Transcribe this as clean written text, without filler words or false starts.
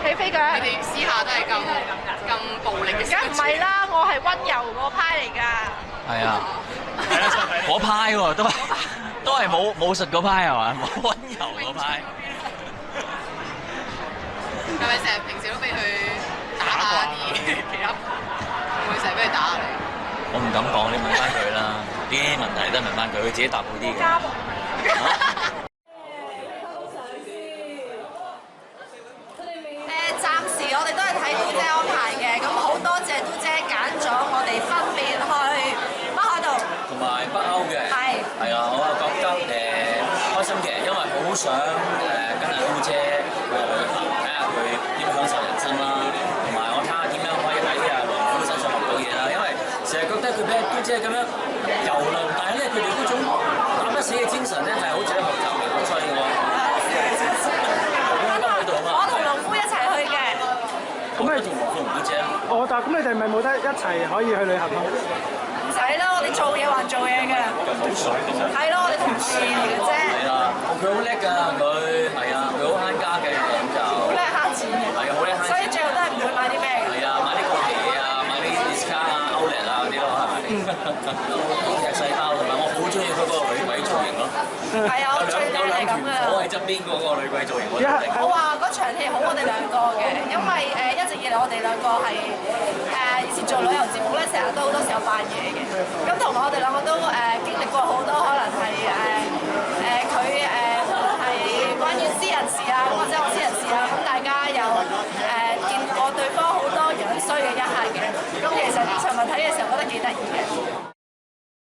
起飛腳。你哋私下都係咁暴力嘅。梗唔係啦，我係温柔嗰派嚟㗎。係啊，嗰派喎，都係武術嗰派係嘛？冇温柔嗰派。係咪成日平時都俾佢打下啲其他？會唔會成日俾佢打下你？我唔敢講，你問翻佢啦。呢啲問題都係問翻佢，佢自己答好啲嘅。暫時我哋都係睇嘟姐安排嘅，咁好多謝嘟姐揀咗我哋分別去北海道同埋北歐嘅。係啊，我覺得開心嘅，因為好想跟阿嘟姐去旅行，睇下佢點享受人生啦，同埋我睇下點樣可以喺黃夫身上學到嘢啦，因為成日覺得佢俾阿嘟姐咁樣遊輪，但係咧佢哋嗰種打不死嘅精神咧係好值得學習嘅，咁所以我同農夫一齊去嘅。咁你同黃夫唔嘟姐啊？但係咁你哋咪冇得一齊可以去旅行咯？唔使啦，我哋做嘢還做嘢嘅。係咯，我哋同事嚟嘅啫。係啦，佢好叻㗎，佢係啊，佢好慳家嘅，咁就好叻慳錢嘅。係啊，好叻慳錢。所以最後都係唔會買啲咩嘅。係啊，買啲國旗啊，買啲 Discount 啊、Outlet 啊嗰啲咯，係咪？劇細胞同埋我好中意佢個女鬼造型咯。係啊，我最靚係咁嘅。我喺側邊嗰個女鬼造型，我話嗰場戲好我哋兩個嘅，因為一直以嚟我哋兩個係以前做旅遊節目咧，成日都好多時候扮嘢嘅。咁同埋我哋兩個都經歷過好